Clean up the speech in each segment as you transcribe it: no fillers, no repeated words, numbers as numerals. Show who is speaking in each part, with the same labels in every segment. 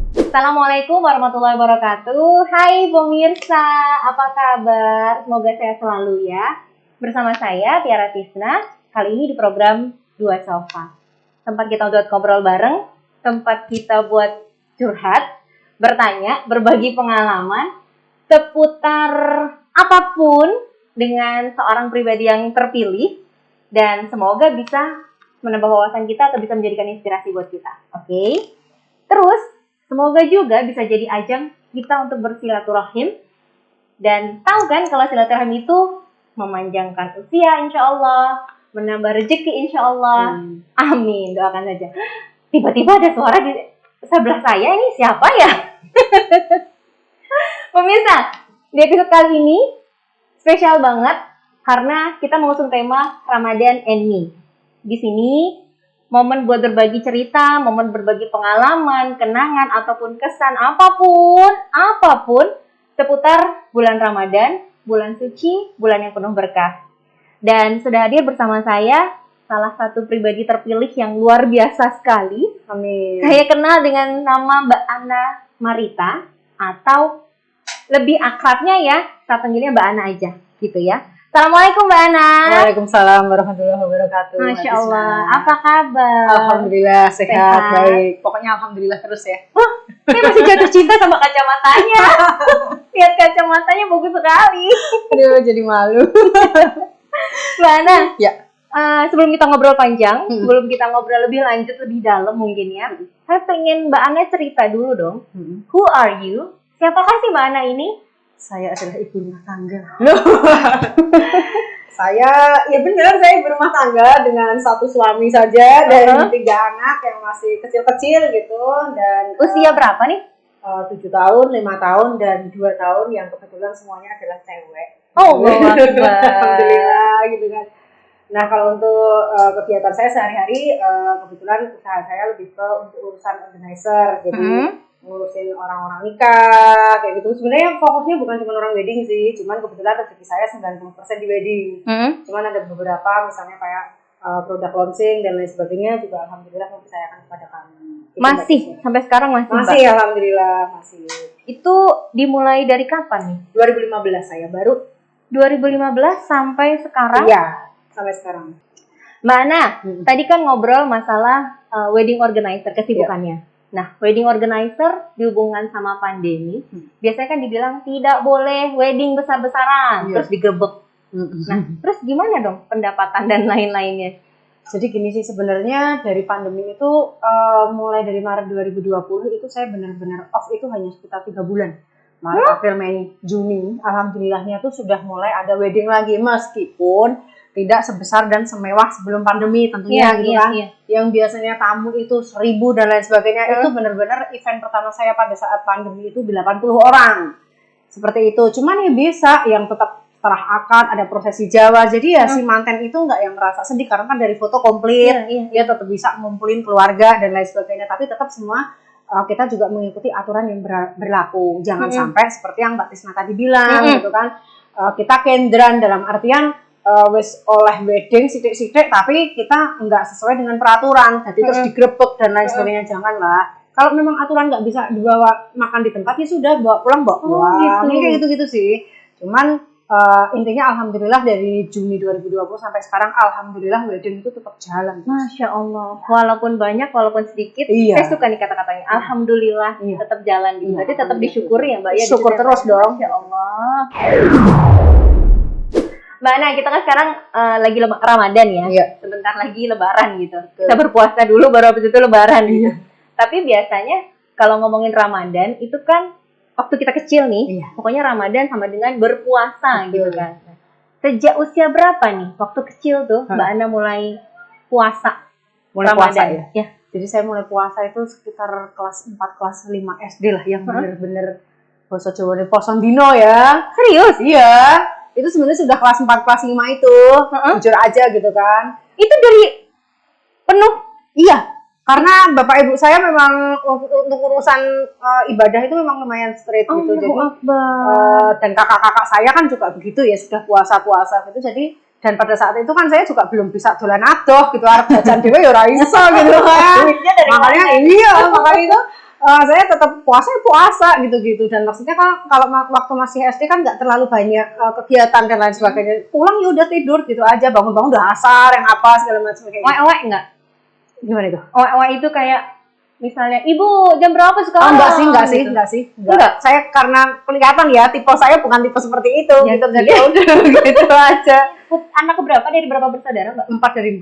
Speaker 1: Assalamualaikum warahmatullahi wabarakatuh. Hai pemirsa, apa kabar? Semoga sehat selalu ya. Bersama saya Tiara Tisna, kali ini di program Dua Sofa. Tempat kita buat ngobrol bareng, tempat kita buat curhat, bertanya, berbagi pengalaman seputar apapun dengan seorang pribadi yang terpilih, dan semoga bisa menambah wawasan kita atau bisa menjadikan inspirasi buat kita. Oke? Terus semoga juga bisa jadi ajang kita untuk bersilaturahim. Dan tahu kan kalau silaturahim itu memanjangkan usia insya Allah, menambah rezeki insya Allah. Amin, doakan saja. Tiba-tiba ada suara di sebelah saya, ini siapa ya? Pemirsa, di episode kali ini spesial banget karena kita mengusung tema Ramadan and Me. Di sini momen buat berbagi cerita, momen berbagi pengalaman, kenangan, ataupun kesan apapun seputar bulan Ramadan, bulan suci, bulan yang penuh berkah. Dan sudah hadir bersama saya salah satu pribadi terpilih yang luar biasa sekali.
Speaker 2: Amin.
Speaker 1: Saya kenal dengan nama Mbak Ana Marita, atau lebih akrabnya ya, saya panggilnya Mbak Ana aja, gitu ya. Assalamualaikum Mbak Ana.
Speaker 2: Waalaikumsalam warahmatullahi wabarakatuh.
Speaker 1: Masya Allah, apa kabar?
Speaker 2: Alhamdulillah sehat, baik. Pokoknya alhamdulillah terus ya.
Speaker 1: Wah, saya masih jatuh cinta sama kacamatanya. Lihat kacamatanya bagus sekali.
Speaker 2: Aduh, jadi malu.
Speaker 1: Mbak Ana,
Speaker 2: Ya.
Speaker 1: Sebelum kita ngobrol panjang, sebelum kita ngobrol lebih lanjut, lebih dalam mungkin ya, saya pengen Mbak Ana cerita dulu dong. Who are you? Siapakah sih Mbak Ana ini?
Speaker 2: Saya adalah ibu rumah tangga. Ya benar, saya ibu rumah tangga dengan satu suami saja dan 3 anak yang masih kecil-kecil gitu. Dan
Speaker 1: usia berapa nih?
Speaker 2: 7 tahun, 5 tahun, dan 2 tahun yang kebetulan semuanya adalah cewek.
Speaker 1: Oh,
Speaker 2: alhamdulillah gitu kan. Nah, kalau untuk kegiatan saya sehari-hari, kebetulan usaha saya lebih ke untuk urusan organizer. Jadi ngurusin orang-orang nikah kayak gitu. Sebenarnya fokusnya bukan cuma orang wedding sih, cuman kebetulan rezeki saya 90% di wedding. Cuman ada beberapa misalnya kayak produk launching dan lain sebagainya juga alhamdulillah mempercayakan kepada kami.
Speaker 1: Masih sampai sekarang masih
Speaker 2: Mbak? Alhamdulillah masih.
Speaker 1: Itu dimulai dari kapan nih?
Speaker 2: 2015 saya baru.
Speaker 1: 2015 sampai sekarang?
Speaker 2: Iya, sampai sekarang.
Speaker 1: Mbak Ana, tadi kan ngobrol masalah wedding organizer, kesibukannya. Nah, wedding organizer dihubungkan sama pandemi, biasanya kan dibilang tidak boleh wedding besar-besaran, terus digerebek. Nah, terus gimana dong pendapatan dan lain-lainnya?
Speaker 2: Jadi gini sih, sebenarnya dari pandemi itu mulai dari Maret 2020 itu saya benar-benar off itu hanya sekitar 3 bulan. Maret, April, Mei, Juni, alhamdulillahnya tuh sudah mulai ada wedding lagi, meskipun tidak sebesar dan semewah sebelum pandemi tentunya kan. Yang biasanya tamu itu 1.000 dan lain sebagainya, itu benar-benar event pertama saya pada saat pandemi itu 80 orang. Seperti itu. Cuman ya bisa yang tetap setelah akad ada prosesi Jawa. Jadi ya si manten itu nggak yang merasa sedih karena kan dari foto komplit, dia tetap bisa ngumpulin keluarga dan lain sebagainya. Tapi tetap semua kita juga mengikuti aturan yang berlaku. Jangan sampai seperti yang Mbak Tisna tadi bilang gitu kan. Kita kendran dalam artian wis oleh wedding sidik-sidik tapi kita nggak sesuai dengan peraturan, jadi terus digrebek dan lain sebagainya. Janganlah. Kalau memang aturan nggak bisa dibawa makan di tempat, ya sudah bawa pulang gitu. Kayak gitu-gitu sih. Cuman intinya alhamdulillah dari Juni 2020 sampai sekarang alhamdulillah wedding itu tetap jalan.
Speaker 1: Masya Allah, walaupun banyak walaupun sedikit, saya suka nih kata-katanya alhamdulillah tetap jalan gitu. Berarti tetap disyukuri ya Mbak ya.
Speaker 2: Syukur terus dong.
Speaker 1: Masya Allah. Mbak Ana, kita kan sekarang lagi Ramadan ya, sebentar lagi Lebaran gitu. Kita berpuasa dulu, baru habis itu Lebaran gitu. Tapi biasanya kalau ngomongin Ramadan itu kan waktu kita kecil nih, pokoknya Ramadan sama dengan berpuasa gitu kan. Sejak usia berapa nih waktu kecil tuh Mbak Ana mulai puasa?
Speaker 2: Mulai
Speaker 1: Ramadan
Speaker 2: puasa ya? Jadi saya mulai puasa itu sekitar kelas 4, kelas 5 SD lah, yang bener-bener basa Jawa poson dino ya.
Speaker 1: Serius?
Speaker 2: Iya. Itu sebenarnya sudah kelas 4, kelas 5 itu. Jujur aja gitu kan.
Speaker 1: Itu dari penuh?
Speaker 2: Iya. Karena bapak ibu saya memang untuk urusan ibadah itu memang lumayan strict gitu. Jadi dan kakak-kakak saya kan juga begitu ya, sudah puasa-puasa gitu. Jadi Dan pada saat itu kan saya juga belum bisa dolan adoh gitu, arep jajan dhewe ya ora iso gitu kan. Makanya makanya itu saya tetap puasa gitu. Dan maksudnya kalau waktu masih SD kan nggak terlalu banyak kegiatan dan lain sebagainya. Pulang ya udah tidur gitu aja, bangun-bangun udah asar yang apa segala macam kayak gitu.
Speaker 1: Owek enggak?
Speaker 2: Gimana itu?
Speaker 1: Owek itu kayak misalnya, ibu jam berapa sekarang?
Speaker 2: Enggak sih. Saya karena kelihatan ya, tipe saya bukan tipe seperti itu
Speaker 1: ya,
Speaker 2: gitu. Jadi udah gitu aja.
Speaker 1: Anak keberapa dari berapa bersaudara, Mbak?
Speaker 2: 4 dari 4.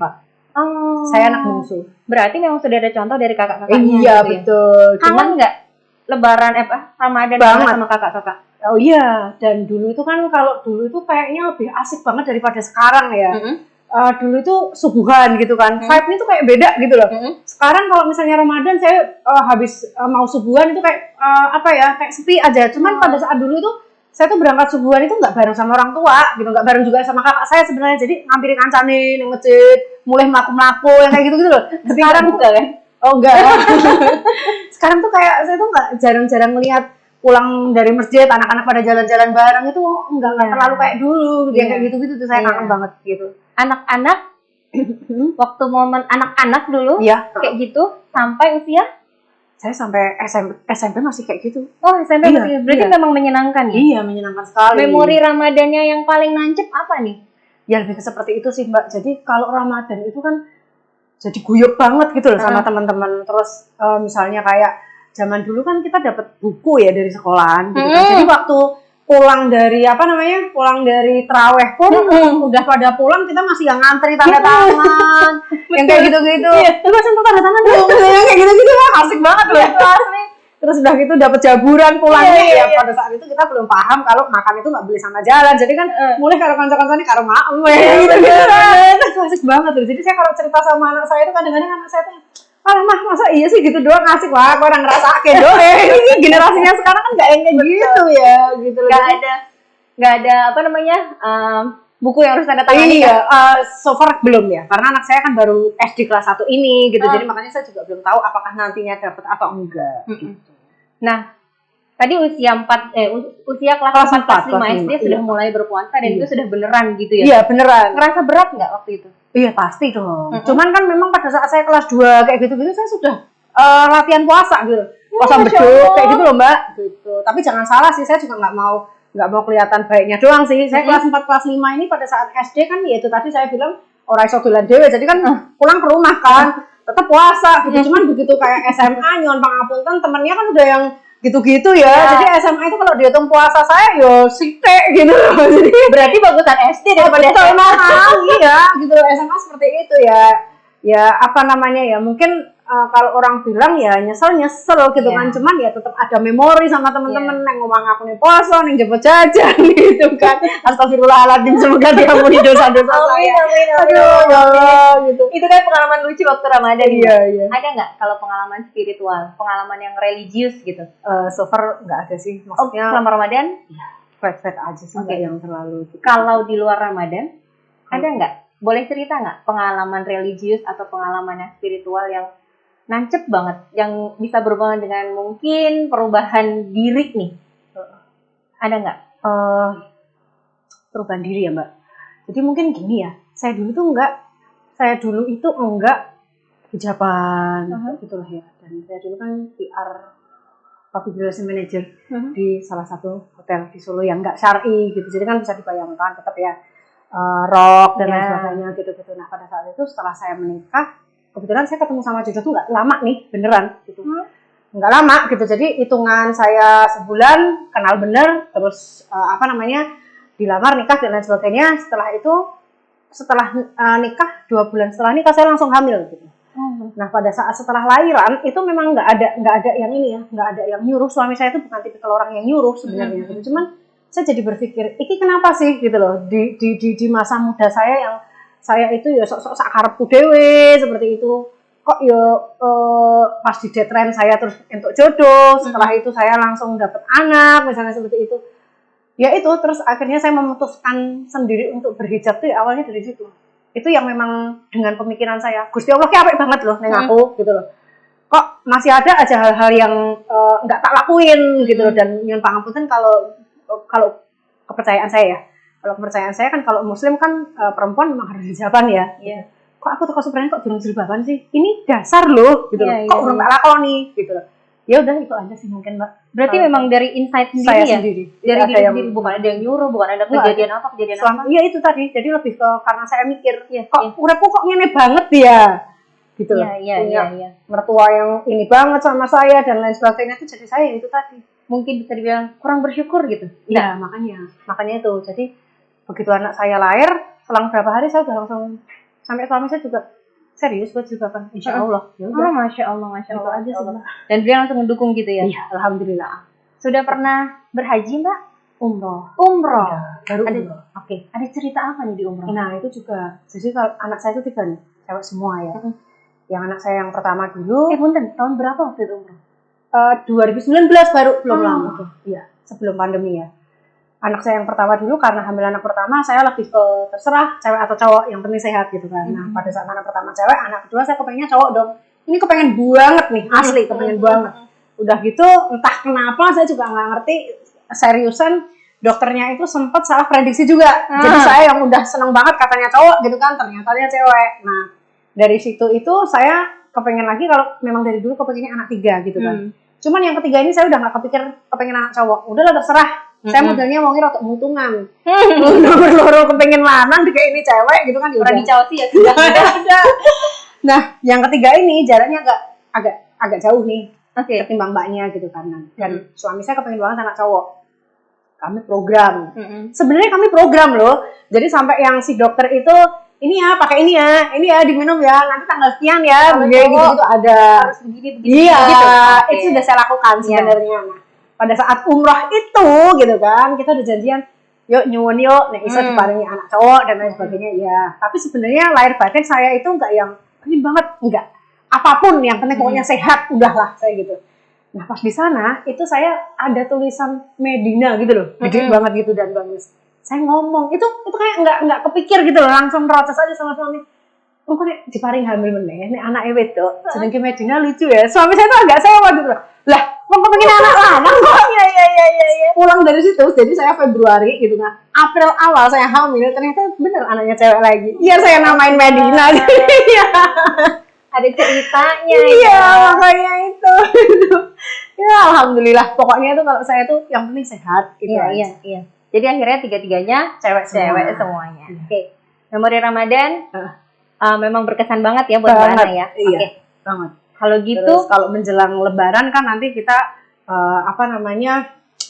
Speaker 1: Oh.
Speaker 2: Saya anak bungsu.
Speaker 1: Berarti memang sudah ada contoh dari kakak-kakaknya.
Speaker 2: Iya, gitu betul.
Speaker 1: Ya? Kangen nggak Lebaran Ramadan sama kakak-kakak?
Speaker 2: Oh iya, dan dulu itu kan kalau dulu itu kayaknya lebih asik banget daripada sekarang ya. Dulu itu subuhan gitu kan, vibe-nya tuh kayak beda gitu loh. Sekarang kalau misalnya Ramadan saya habis mau subuhan itu kayak kayak sepi aja. Cuman pada saat dulu itu saya tuh berangkat subuhan itu nggak bareng sama orang tua gitu, nggak bareng juga sama kakak saya sebenarnya. Jadi ngampirin kancane yang masjid, mulai melaku yang kayak gitu loh. Sekarang
Speaker 1: juga kan?
Speaker 2: Oh enggak. Sekarang tuh kayak saya tuh nggak jarang-jarang melihat pulang dari masjid anak-anak pada jalan-jalan bareng itu enggak terlalu kayak dulu gitu. Kayak gitu-gitu tuh saya kangen banget gitu.
Speaker 1: Anak-anak waktu momen anak-anak dulu kayak gitu sampai usia
Speaker 2: saya sampai SMP masih kayak gitu.
Speaker 1: Oh, SMP masih. Berarti memang menyenangkan ya?
Speaker 2: Iya, menyenangkan sekali.
Speaker 1: Memori Ramadannya yang paling nancep apa nih?
Speaker 2: Ya lebih seperti itu sih, Mbak. Jadi kalau Ramadan itu kan jadi guyup banget gitu loh sama teman-teman. Terus misalnya kayak zaman dulu kan kita dapat buku ya dari sekolahan gitu kan. Jadi waktu pulang dari traweh pun udah pada pulang, kita masih yang ngantri tanda tangan yang kayak gitu-gitu. Lu masih tanda tangan dong, yang kayak gitu-gitu lah, asik banget loh itu asli. Terus udah gitu dapat jaburan pulangnya. Pada saat itu kita belum paham kalau makan itu nggak boleh sama jalan, jadi kan mulai kalau kanca-kancanya karo maem gitu. Asik banget loh. Jadi saya kalau cerita sama anak saya itu kadang-kadang anak saya tuh, mah masa iya sih gitu doang, asik wah aku orang ngerasain doang. Ini generasinya sekarang kan nggak kayak gitu ya gitu.
Speaker 1: Nggak ada buku yang harus tanda tangan.
Speaker 2: Iya, so far belum ya, karena anak saya kan baru SD kelas 1 ini gitu. Jadi makanya saya juga belum tahu apakah nantinya dapat atau enggak. Gitu.
Speaker 1: Nah, tadi usia kelas 4 kelas 5 SD sudah mulai berpuasa dan itu sudah beneran gitu ya?
Speaker 2: Iya, beneran.
Speaker 1: Ngerasa berat nggak waktu itu?
Speaker 2: Iya, pasti dong. Cuman kan memang pada saat saya kelas 2 kayak gitu-gitu saya sudah latihan puasa gitu. Puasa beduk kayak gitu loh, Mbak. Gitu. Tapi jangan salah sih, saya juga nggak mau kelihatan baiknya doang sih. Saya kelas 4 kelas 5 ini pada saat SD kan ya itu tadi saya bilang ora iso dolan dhewe. Jadi kan pulang ke rumah kan tetap puasa gitu. Cuman begitu kayak SMA nyuwun pangapunten temennya kan udah yang gitu-gitu ya. Jadi SMA itu kalau dihitung puasa saya yo sithik gitu. Jadi
Speaker 1: berarti bagusan SD daripada SMA.
Speaker 2: Iya, gitu loh. SMA seperti itu ya. Ya apa namanya ya? Mungkin kalau orang bilang ya nyesel gitu kan. Cuman ya tetap ada memori sama teman-teman yang ngomong aku nih poso, nih jemput jajan gitu kan. Astagfirullahaladzim, semoga diampuni dosa-dosa saya.
Speaker 1: Aduh, ya Allah gitu. Itu kan pengalaman lucu waktu Ramadan.
Speaker 2: Iya.
Speaker 1: Ada nggak kalau pengalaman spiritual, pengalaman yang religius gitu?
Speaker 2: So far nggak ada sih. Maksudnya
Speaker 1: selama Ramadan?
Speaker 2: Flat aja sih, nggak yang terlalu. Gitu.
Speaker 1: Kalau di luar Ramadan, ada nggak? Boleh cerita nggak pengalaman religius atau pengalaman yang spiritual yang nancep banget, yang bisa berhubungan dengan mungkin perubahan diri nih? Ada nggak?
Speaker 2: Perubahan diri ya, Mbak. Jadi mungkin gini ya, saya dulu itu enggak hijaban gitu lah ya. Dan saya dulu kan PR Public Relation Manager di salah satu hotel di Solo yang enggak syar'i gitu. Jadi kan bisa dibayangkan tetap ya rock dan lain sebagainya gitu-gitu. Nah pada saat itu setelah saya menikah, kebetulan saya ketemu sama jodoh tuh nggak lama nih, beneran gitu. Nggak lama gitu, jadi hitungan saya sebulan kenal bener, terus dilamar, nikah dan lain sebagainya. Setelah itu, nikah 2 bulan setelah nikah saya langsung hamil gitu. Nah pada saat setelah lahiran itu memang nggak ada yang ini ya, nggak ada yang nyuruh. Suami saya itu bukan tipikal orang yang nyuruh sebenarnya gitu. Cuman saya jadi berpikir, iki kenapa sih gitu loh di masa muda saya yang saya itu ya sok-sok sakarepku dhewe seperti itu. Kok ya pas di deadline saya terus untuk jodoh, setelah itu saya langsung dapat anak misalnya seperti itu. Ya itu terus akhirnya saya memutuskan sendiri untuk berhijab tuh ya awalnya dari situ. Itu yang memang dengan pemikiran saya, Gusti Allah ki apik banget loh ning aku gitu loh. Kok masih ada aja hal-hal yang enggak tak lakuin gitu loh, dan nyuwun pangapunten kalau kepercayaan saya ya. Kalau kepercayaan saya kan kalau muslim kan perempuan memang harus jilbaban ya.
Speaker 1: Iya.
Speaker 2: Kok aku teko sebenarnya kok durung jilbaban sih? Ini dasar loh gitu loh.
Speaker 1: Iya,
Speaker 2: Kok
Speaker 1: iya,
Speaker 2: urung
Speaker 1: iya.
Speaker 2: tak lakoni gitu loh. Ya udah itu aja sih mungkin Mbak.
Speaker 1: Berarti
Speaker 2: Kalau
Speaker 1: memang dari insight sendiri
Speaker 2: saya
Speaker 1: ya?
Speaker 2: sendiri.
Speaker 1: Dari
Speaker 2: Tidak
Speaker 1: diri
Speaker 2: ada yang
Speaker 1: sendiri, bukan ada yang nyuruh, bukan ada
Speaker 2: Enggak
Speaker 1: kejadian apa.
Speaker 2: Iya itu tadi. Jadi lebih ke karena saya mikir
Speaker 1: Iya,
Speaker 2: kok
Speaker 1: iya.
Speaker 2: uripku kok ngene banget ya. Gitu loh.
Speaker 1: Iya.
Speaker 2: Punya mertua yang ini banget sama saya dan lain sebagainya itu jadi saya itu tadi.
Speaker 1: Mungkin bisa dibilang kurang bersyukur gitu.
Speaker 2: Iya, makanya itu. Jadi begitu anak saya lahir, selang berapa hari saya udah langsung sampai suami saya juga serius buat jilbaban. Insya Allah. Ya
Speaker 1: Oh,
Speaker 2: udah.
Speaker 1: Masya Allah.
Speaker 2: Itu aja sih, Mbak.
Speaker 1: Dan beliau langsung mendukung gitu ya?
Speaker 2: Iya, alhamdulillah.
Speaker 1: Sudah pernah berhaji Mbak?
Speaker 2: Umroh.
Speaker 1: Umroh?
Speaker 2: Iya, baru
Speaker 1: Ada,
Speaker 2: umroh.
Speaker 1: Oke, ada cerita apa nih di umroh?
Speaker 2: Nah, itu juga. Jadi kalau anak saya itu 3 nih, cewek semua ya.
Speaker 1: Mm-mm.
Speaker 2: Yang anak saya yang pertama dulu,
Speaker 1: Punten, tahun berapa waktu itu umroh?
Speaker 2: 2019 baru belum lama.
Speaker 1: Oke.
Speaker 2: Iya, sebelum pandemi ya. Anak saya yang pertama dulu karena hamil anak pertama saya lebih ke terserah cewek atau cowok yang penting sehat gitu kan. Nah pada saat anak pertama cewek, anak kedua saya kepengennya cowok dong. Ini kepengen banget nih, asli kepengen banget. Udah gitu entah kenapa saya juga nggak ngerti seriusan dokternya itu sempat salah prediksi juga. Jadi saya yang udah seneng banget katanya cowok gitu kan, ternyata dia cewek. Nah dari situ itu saya kepengen lagi kalau memang dari dulu kepengennya anak 3 gitu kan. Cuman yang ketiga ini saya udah nggak kepengen anak cowok. Udahlah terserah. Saya modelnya mau ngira keuntungan. Nomor loro kepengen lanang kayak ini cewek gitu kan.
Speaker 1: Pernah
Speaker 2: Udah.
Speaker 1: di Chelsea ya? Sudah.
Speaker 2: Ada. Nah, yang ketiga ini jaraknya agak jauh nih
Speaker 1: Oke.
Speaker 2: ketimbang mbaknya gitu kan. Dan suami saya kepengen banget anak cowok. Kami program. Sebenarnya kami program loh. Jadi sampai yang si dokter itu ini ya pakai ini ya diminum ya nanti tanggal sekian ya gitu ada.
Speaker 1: Harus begini
Speaker 2: Iya,
Speaker 1: gitu.
Speaker 2: itu sudah saya lakukan sebenarnya. Nah, pada saat umroh itu gitu kan kita udah janjian yuk nyuwun yuk nek iso diparingi anak cowok dan lain sebagainya ya. Tapi sebenarnya lahir batin saya itu enggak yang pengen banget, enggak. Apapun yang penting pokoknya sehat udahlah saya gitu. Nah, pas di sana itu saya ada tulisan Medina gitu loh. Gede banget gitu dan bagus. Saya ngomong itu kayak enggak kepikir gitu loh, langsung protes aja sama suami. Oh, kok nek diparing hamil meneh nek anake wedok jenenge Medina lucu ya. Suami saya tuh agak sewa gitu loh. Lah, mau kepengen anak lanang kok. Iya. Pulang dari situ, jadi saya Februari gitu kan. April awal saya hamil, ternyata bener anaknya cewek lagi. Iya, saya namain Medina. Iya.
Speaker 1: Ada ceritanya
Speaker 2: Iya,
Speaker 1: ya.
Speaker 2: makanya itu. Ya, alhamdulillah. Pokoknya itu kalau saya tuh yang penting sehat gitu aja.
Speaker 1: Iya. Jadi akhirnya tiga-tiganya
Speaker 2: Cewek
Speaker 1: semuanya. Oke. Memori Ramadan memang berkesan banget ya buat Mbak
Speaker 2: Banget,
Speaker 1: Ana ya.
Speaker 2: iya.
Speaker 1: Oke.
Speaker 2: Banget.
Speaker 1: Kalau gitu
Speaker 2: Terus kalau menjelang Lebaran kan nanti kita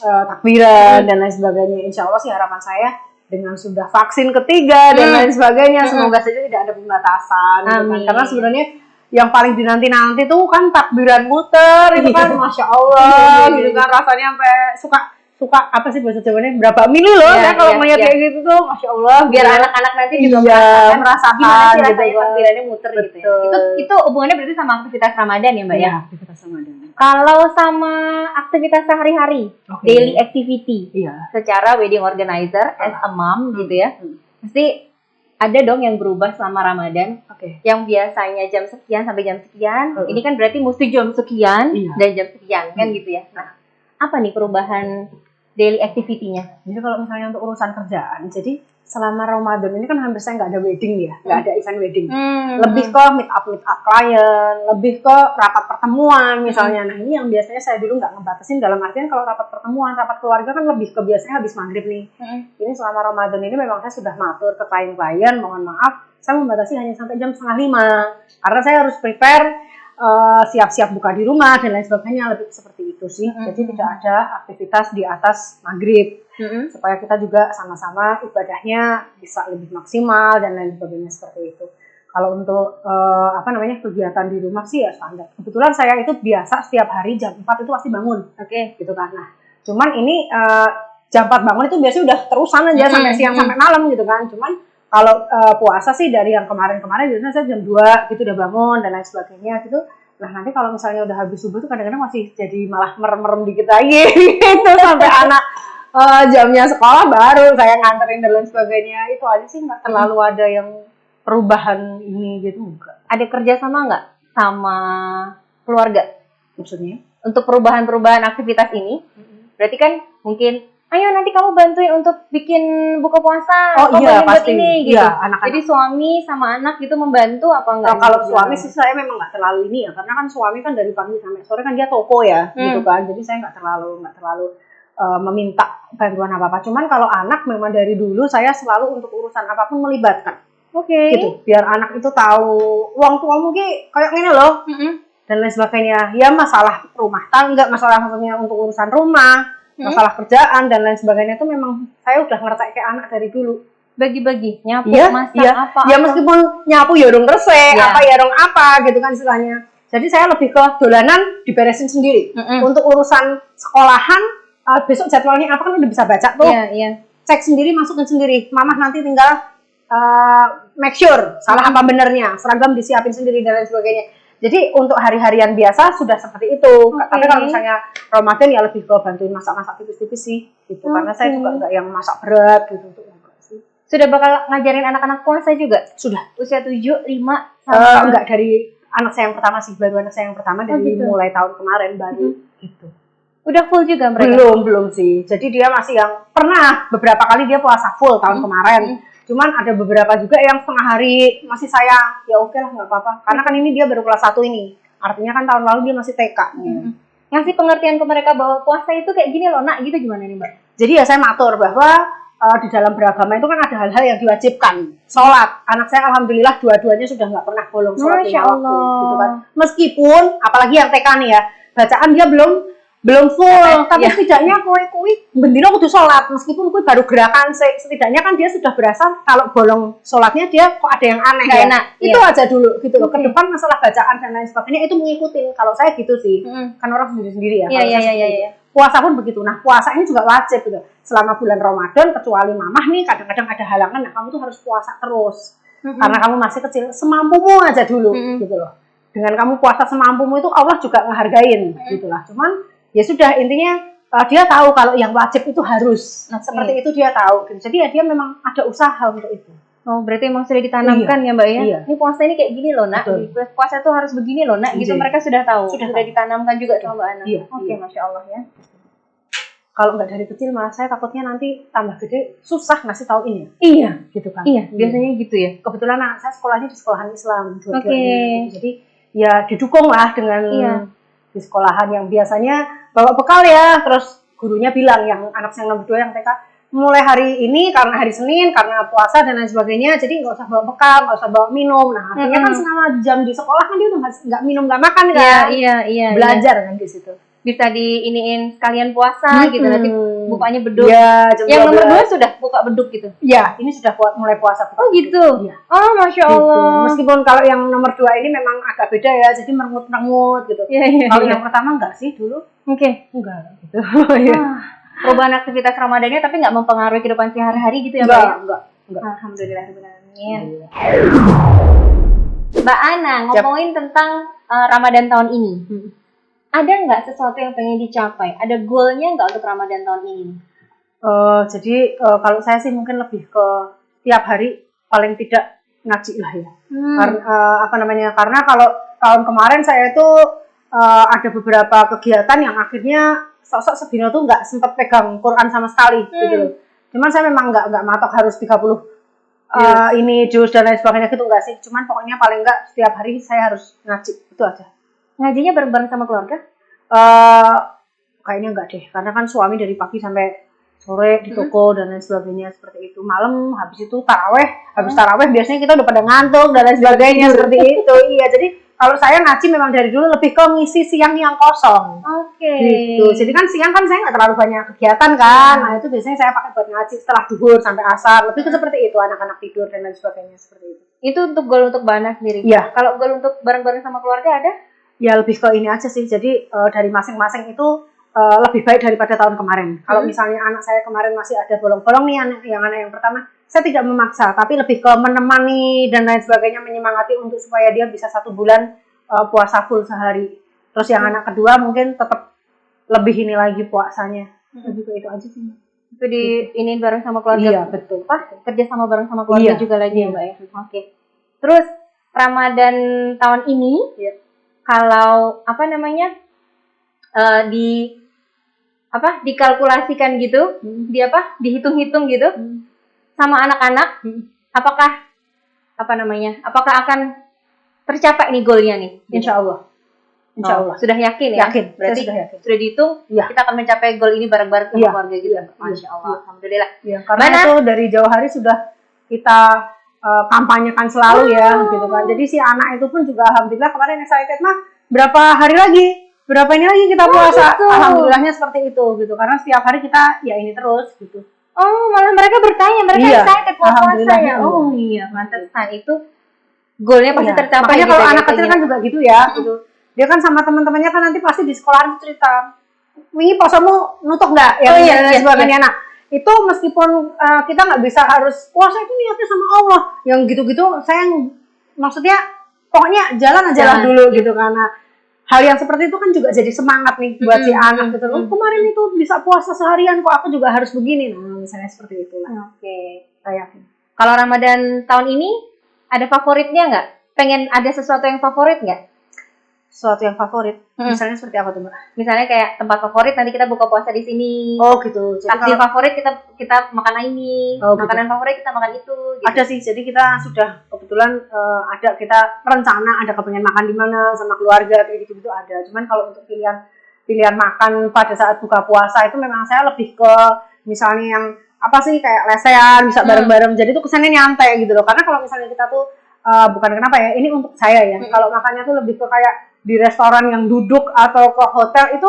Speaker 2: takbiran dan lain sebagainya. Insya Allah sih harapan saya dengan sudah vaksin ketiga dan lain sebagainya, semoga saja tidak ada pembatasan. Gitu kan. Karena sebenarnya yang paling dinanti-nanti tuh kan takbiran muter itu kan, masya Allah, gitu kan rasanya sampai suka apa sih bahasa Jawanya berapa mili loh ya kalau melihat kayak gitu tuh, masya Allah.
Speaker 1: biar anak-anak nanti juga
Speaker 2: merasakan
Speaker 1: gimana sih
Speaker 2: gitu
Speaker 1: rasanya
Speaker 2: kan.
Speaker 1: takbirannya muter gitu ya. Itu hubungannya berarti sama aktivitas Ramadan ya Mbak ya?
Speaker 2: Aktivitas Ramadan.
Speaker 1: Kalau sama aktivitas sehari-hari, daily activity, secara wedding organizer as a mom gitu ya, pasti ada dong yang berubah selama Ramadan. Yang biasanya jam sekian sampai jam sekian, ini kan berarti mesti jam sekian dan jam sekian kan gitu ya. Nah, apa nih perubahan daily activity-nya?
Speaker 2: Jadi kalau misalnya untuk urusan kerjaan, jadi selama Ramadan ini kan hampir saya nggak ada wedding ya, nggak ada event wedding. Lebih ke meet up klien, lebih ke rapat pertemuan misalnya. Nah ini yang biasanya saya dulu nggak ngebatasin, dalam artian kalau rapat pertemuan, rapat keluarga kan lebih ke biasanya habis maghrib nih. Ini selama Ramadan ini memang saya sudah matur ke klien-klien, mohon maaf, saya membatasi hanya sampai jam 4:30 karena saya harus prepare siap-siap buka di rumah dan lain sebagainya, lebih seperti itu sih. Jadi tidak ada aktivitas di atas maghrib. Supaya kita juga sama-sama ibadahnya bisa lebih maksimal dan lain sebagainya seperti itu. Kalau untuk kegiatan di rumah sih ya standar. Kebetulan saya itu biasa setiap hari jam 4 itu pasti bangun. Gitu kan. Nah, cuman ini jam 4 bangun itu biasanya udah terusan aja sampai siang sampai malam gitu kan. Cuman kalau puasa sih dari yang kemarin-kemarin biasanya saya jam 2 gitu udah bangun dan lain sebagainya gitu. Nah, nanti kalau misalnya udah habis subuh tuh kadang-kadang masih jadi malah merem-merem dikit lagi gitu sampai anak jamnya sekolah baru saya nganterin dan lain sebagainya. Itu aja sih, nggak terlalu ada yang perubahan ini gitu. Enggak.
Speaker 1: Ada kerjasama nggak sama keluarga?
Speaker 2: Maksudnya?
Speaker 1: Untuk perubahan-perubahan aktivitas ini, berarti kan mungkin ayo nanti kamu bantuin untuk bikin buka puasa.
Speaker 2: Oh
Speaker 1: bantuin
Speaker 2: iya
Speaker 1: buat
Speaker 2: pasti.
Speaker 1: ini gitu.
Speaker 2: Iya, anak-anak.
Speaker 1: Jadi suami sama anak gitu membantu apa enggak?
Speaker 2: Kalau suami sih saya memang nggak terlalu ini ya, karena kan suami kan dari pagi sampai sore kan dia toko ya, gitu kan. Jadi saya nggak terlalu meminta bantuan apa-apa. Cuman kalau anak memang dari dulu saya selalu untuk urusan apapun melibatkan.
Speaker 1: Oke.
Speaker 2: Gitu. Biar anak itu tahu uang tua mungkin kayak gini loh. Dan lain sebagainya. Ya masalah rumah tangga, masalah maksudnya untuk urusan rumah, masalah kerjaan dan lain sebagainya itu memang saya udah ngerti kayak anak dari dulu.
Speaker 1: Bagi-bagi, nyapu,
Speaker 2: Iya,
Speaker 1: masak,
Speaker 2: iya.
Speaker 1: apa.
Speaker 2: Ya meskipun nyapu ya dong resek, apa ya dong apa gitu kan istilahnya. Jadi saya lebih ke dolanan diberesin sendiri. Untuk urusan sekolahan, besok jadwalnya apa kan udah bisa baca tuh.
Speaker 1: Iya.
Speaker 2: Cek sendiri, masukin sendiri. Mamah nanti tinggal make sure salah apa benernya, seragam disiapin sendiri dan lain sebagainya. Jadi untuk hari-harian biasa sudah seperti itu. Tapi kalau misalnya Ramadan ya lebih ke bantuin masak-masak tipis-tipis sih gitu. Karena saya juga enggak yang masak berat gitu untuk enggak sih.
Speaker 1: Sudah bakal ngajarin anak-anak puasa juga?
Speaker 2: Sudah.
Speaker 1: Usia 7, 5 sama
Speaker 2: enggak dari anak saya yang pertama sih, baru anak saya yang pertama dari
Speaker 1: gitu.
Speaker 2: mulai tahun kemarin baru gitu.
Speaker 1: Udah full juga mereka?
Speaker 2: Belum sih. Jadi dia masih yang pernah beberapa kali dia puasa full tahun kemarin. Cuman ada beberapa juga yang setengah hari masih saya, ya oke lah nggak apa-apa. Karena kan ini dia baru kelas 1 ini. Artinya kan tahun lalu dia masih TK.
Speaker 1: Ngasih pengertian ke mereka bahwa puasa itu kayak gini loh nak, gitu gimana nih Mbak?
Speaker 2: Jadi ya saya matur bahwa di dalam beragama itu kan ada hal-hal yang diwajibkan. Sholat. Anak saya alhamdulillah dua-duanya sudah nggak pernah bolong sholat lima waktu. Gitu kan. Meskipun, apalagi yang TK nih ya, bacaan dia belum full, tapi setidaknya kui bendino kudu sholat, meskipun kui baru gerakan, setidaknya kan dia sudah berasa kalau bolong sholatnya dia kok ada yang aneh ya. Enak. Itu aja dulu gitu loh. Ke depan masalah bacaan dan lain sebagainya itu mengikuti. Kalau saya gitu sih, kan orang sendiri-sendiri ya.
Speaker 1: Iya.
Speaker 2: Puasa pun begitu. Nah puasa ini juga wajib gitu. Selama bulan Ramadan kecuali mamah nih kadang-kadang ada halangan, nah kamu tuh harus puasa terus. Karena kamu masih kecil, semampumu aja dulu gitu loh. Dengan kamu puasa semampumu itu Allah juga ngehargain gitu lah. Cuman ya sudah intinya dia tahu kalau yang wajib itu harus seperti itu dia tahu gitu. Jadi ya dia memang ada usaha untuk itu.
Speaker 1: Oh berarti emang sudah ditanamkan ya Mbak ya?
Speaker 2: Iya.
Speaker 1: Ini puasa ini kayak gini loh nak, puasa itu harus begini loh nak, gitu mereka sudah tahu, sudah ditanamkan juga sama Mbak Ana. Oke, Masya Allah ya.
Speaker 2: Kalau nggak dari kecil malah saya takutnya nanti tambah gede susah ngasih tahu ini.
Speaker 1: Iya,
Speaker 2: gitu kan.
Speaker 1: Iya, biasanya gitu ya.
Speaker 2: Kebetulan anak saya sekolahnya di sekolahan Islam dua-duanya. Jadi ya didukung lah dengan di sekolahan yang biasanya bawa bekal ya, terus gurunya bilang yang anak saya nomor 2 yang TK mulai hari ini karena hari Senin karena puasa dan lain sebagainya, jadi nggak usah bawa bekal, nggak usah bawa minum. Nah artinya kan selama jam di sekolah kan dia udah nggak minum nggak makan kan, belajar kan di situ.
Speaker 1: Bisa diiniin sekalian puasa gitu, nanti bukanya beduk.
Speaker 2: Ya,
Speaker 1: yang nomor 2 sudah buka beduk gitu.
Speaker 2: Ya, ini sudah mulai puasa.
Speaker 1: Oh gitu. Ya. Oh Masya Allah.
Speaker 2: Gitu. Meskipun kalau yang nomor 2 ini memang agak beda ya, jadi merengut-merengut gitu. Kalau yang pertama enggak sih dulu. Enggak gitu.
Speaker 1: Perubahan aktivitas Ramadannya tapi nggak mempengaruhi kehidupan sehari-hari gitu ya Mbak ya? Enggak. Alhamdulillahirrahmanirrahim. Mbak Ana, ngomongin tentang Ramadan tahun ini. Ada nggak sesuatu yang pengen dicapai? Ada goalnya nggak untuk Ramadan tahun ini?
Speaker 2: Jadi kalau saya sih mungkin lebih ke tiap hari paling tidak ngaji lah ya. Karena kalau tahun kemarin saya itu ada beberapa kegiatan yang akhirnya sok-sok sedino tuh nggak sempat pegang Quran sama sekali gitu loh. Cuman saya memang nggak matok harus 30 ini juz dan lain sebagainya gitu nggak sih. Cuman pokoknya paling nggak setiap hari saya harus ngaji, itu aja.
Speaker 1: Ngajinya bareng-bareng sama keluarga?
Speaker 2: Kayaknya enggak deh, karena kan suami dari pagi sampai sore di toko dan lain sebagainya seperti itu. Malam habis itu taraweh, habis taraweh biasanya kita udah pada ngantuk dan lain sebagainya seperti itu. Iya, jadi kalau saya ngaji memang dari dulu lebih ke ngisi siang yang kosong. Gitu. Jadi kan siang kan saya nggak terlalu banyak kegiatan kan. Nah itu biasanya saya pakai buat ngaji setelah duhur sampai asar. Lebih ke seperti itu, anak-anak tidur dan lain sebagainya seperti itu.
Speaker 1: Itu untuk goal untuk Mbak Ana sendiri?
Speaker 2: Iya.
Speaker 1: Kalau goal untuk bareng-bareng sama keluarga ada?
Speaker 2: Ya lebih ke ini aja sih. Jadi dari masing-masing itu lebih baik daripada tahun kemarin. Kalau misalnya anak saya kemarin masih ada bolong-bolong nih, anak yang pertama, saya tidak memaksa, tapi lebih ke menemani dan lain sebagainya, menyemangati untuk supaya dia bisa 1 bulan puasa full sehari. Terus yang anak kedua mungkin tetap lebih ini lagi puasanya. Lebih ke itu aja sih.
Speaker 1: Itu ini bareng sama keluarga.
Speaker 2: Iya betul.
Speaker 1: Kerja sama bareng sama keluarga juga lagi ya Mbak ya. Oke. Terus Ramadan tahun ini, kalau dikalkulasikan gitu, dihitung-hitung gitu sama anak-anak, apakah apakah akan tercapai nih goalnya nih?
Speaker 2: Insya Allah. Insya Allah.
Speaker 1: Sudah yakin ya?
Speaker 2: Yakin.
Speaker 1: Berarti
Speaker 2: sudah yakin.
Speaker 1: sudah dihitung, kita akan mencapai goal ini bareng-bareng sama keluarga gitu. Masya Allah, alhamdulillah.
Speaker 2: Ya, karena itu dari jauh hari sudah kita kampanyekan selalu ya, gitu kan. Jadi si anak itu pun juga alhamdulillah kemarin excited mah berapa hari lagi, berapa ini lagi kita puasa.
Speaker 1: Betul.
Speaker 2: Alhamdulillahnya seperti itu gitu. Karena setiap hari kita ya ini terus gitu.
Speaker 1: Oh, malah mereka bertanya, mereka excited mau puasa ya. Oh iya, pantesan itu goalnya pasti tercapai.
Speaker 2: Makanya
Speaker 1: gitu,
Speaker 2: kalau anak kecil kan juga gitu ya, gitu. Dia kan sama teman-temannya kan nanti pasti di sekolah cerita, wingi posomu nutup nggak? Ya, dan sebagainya. Nah, itu meskipun kita nggak bisa harus puasa itu niatnya sama Allah. Yang gitu-gitu saya maksudnya pokoknya jalan aja lah dulu gitu, karena hal yang seperti itu kan juga jadi semangat nih buat si anak gitu. Kemarin itu bisa puasa seharian kok, aku juga harus begini. Nah, misalnya seperti itulah.
Speaker 1: Oke.
Speaker 2: Saya yakin.
Speaker 1: Kalau Ramadan tahun ini ada favoritnya nggak? Pengen ada sesuatu yang favorit nggak?
Speaker 2: Sesuatu yang favorit, misalnya seperti apa tuh Mbak?
Speaker 1: Misalnya kayak tempat favorit nanti kita buka puasa di sini.
Speaker 2: Oh gitu.
Speaker 1: Takjil favorit kita makan ini, makanan favorit kita makan itu. Gitu.
Speaker 2: Ada sih, jadi kita sudah kebetulan ada kita rencana ada kepengen makan di mana sama keluarga kayak gitu ada. Cuman kalau untuk pilihan makan pada saat buka puasa itu memang saya lebih ke misalnya yang apa sih kayak lesehan bisa bareng-bareng. Jadi tuh kesannya nyantai gitu loh. Karena kalau misalnya kita tuh bukan kenapa ya, ini untuk saya ya. Kalau makannya tuh lebih ke kayak di restoran yang duduk atau ke hotel itu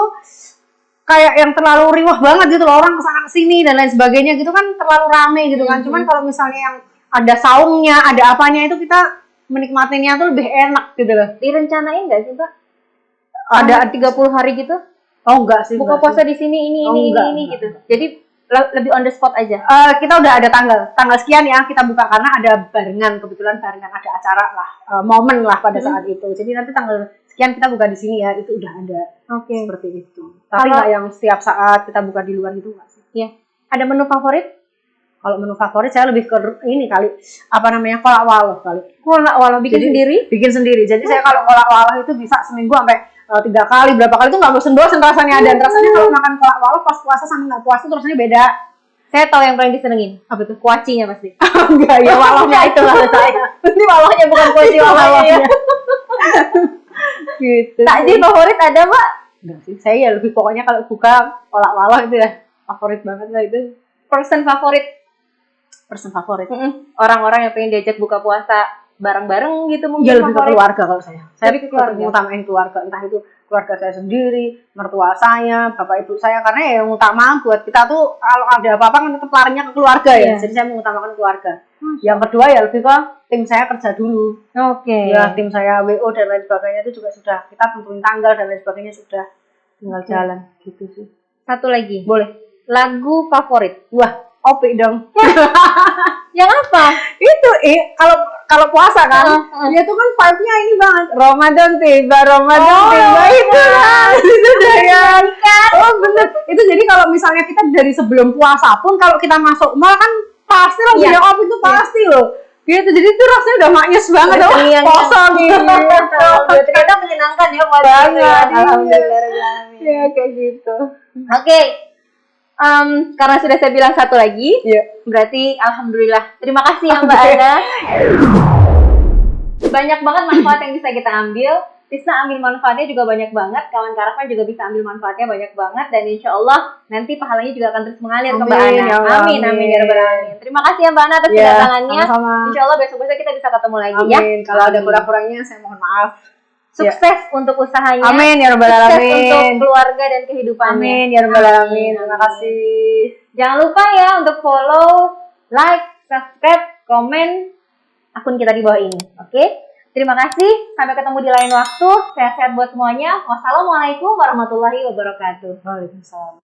Speaker 2: kayak yang terlalu riwah banget gitu loh, orang kesana kesini dan lain sebagainya gitu kan terlalu rame gitu kan. Cuman kalau misalnya yang ada saungnya, ada apanya itu kita menikmatinya tuh lebih enak gitu loh.
Speaker 1: Direncanain nggak sih Mbak?
Speaker 2: Ada
Speaker 1: 30 hari gitu?
Speaker 2: Oh enggak sih.
Speaker 1: Buka puasa di sini ini gitu. Jadi lebih on the spot aja.
Speaker 2: Kita udah ada tanggal sekian ya kita buka karena ada kebetulan barengan ada acara lah, momen lah pada saat itu. Jadi nanti tanggal sekian kita buka di sini ya, itu udah ada. Seperti itu. Tapi nggak yang setiap saat kita buka di luar itu nggak sih.
Speaker 1: Iya. Ada menu favorit?
Speaker 2: Kalau menu favorit saya lebih ke ini kali, kolak waloh kali.
Speaker 1: Kolak waloh bikin sendiri?
Speaker 2: Bikin sendiri. Jadi saya kalau kolak waloh itu bisa seminggu sampai 3 kali, berapa kali itu nggak bosen-bosen rasanya. Dan rasanya kalau makan kolak waloh pas puasa sama nggak puasa itu rasanya beda.
Speaker 1: Saya tahu yang paling disenengin. Apa tuh? Kuacinya pasti.
Speaker 2: Enggak ya, walohnya itu maksud saya.
Speaker 1: Ini walohnya bukan kuaci walohnya.
Speaker 2: Gitu.
Speaker 1: Takjil favorit ada Mbak?
Speaker 2: Enggak sih, saya ya lebih pokoknya kalau buka kolak waloh itu ya favorit banget lah itu.
Speaker 1: Person favorit. Orang-orang yang pengen diajak buka puasa bareng-bareng gitu mungkin.
Speaker 2: Ya lebih ke keluarga kalau saya. Saya
Speaker 1: lebih ke keluarga.
Speaker 2: Utamain keluarga, entah itu keluarga saya sendiri, mertua saya, bapak ibu saya, karena ya yang utama buat kita tuh kalau ada apa-apa kan tetap larinya ke keluarga ya. Jadi saya mengutamakan keluarga. Yang kedua ya lebih ke tim saya kerja dulu. Ya tim saya WO dan lain sebagainya itu juga sudah kita tentuin tanggal dan lain sebagainya sudah tinggal jalan gitu sih.
Speaker 1: Satu lagi.
Speaker 2: Boleh.
Speaker 1: Lagu favorit.
Speaker 2: Wah, Opik dong.
Speaker 1: Yang apa?
Speaker 2: Itu kalau puasa kan, dia tuh kan vibe-nya ini banget. Ramadan tiba itu lah. Itu ya. Oh bener. Itu jadi kalau misalnya kita dari sebelum puasa pun kalau kita masuk mall kan pasti loh video Opik itu pasti loh. Gitu, jadi itu rasanya udah maknyes banget loh. Kosong gitu.
Speaker 1: Ternyata menyenangkan ya
Speaker 2: banget.
Speaker 1: Alhamdulillah.
Speaker 2: Ya kayak gitu.
Speaker 1: Oke. Karena sudah saya bilang satu lagi, berarti alhamdulillah. Terima kasih ya Mbak Ana. Banyak banget manfaat yang bisa kita ambil. Tisna ambil manfaatnya juga banyak banget. Kawan Karavan juga bisa ambil manfaatnya banyak banget. Dan insya Allah nanti pahalanya juga akan terus mengalir ke Mbak Ana. Amin, amin ya Rabbal Alamin. Terima kasih ya Mbak Ana atas kedatangannya. Insya Allah besok-besok kita bisa ketemu lagi ya.
Speaker 2: Kalau ada kurang-kurangnya saya mohon maaf.
Speaker 1: Sukses untuk usahanya.
Speaker 2: Amin ya Rabbal Alamin.
Speaker 1: Sukses untuk keluarga dan kehidupannya.
Speaker 2: Amin ya Rabbal Alamin. Terima kasih.
Speaker 1: Jangan lupa ya untuk follow, like, subscribe, komen akun kita di bawah ini. Oke? Terima kasih. Sampai ketemu di lain waktu. Sehat-sehat buat semuanya. Wassalamualaikum warahmatullahi wabarakatuh.
Speaker 2: Waalaikumsalam.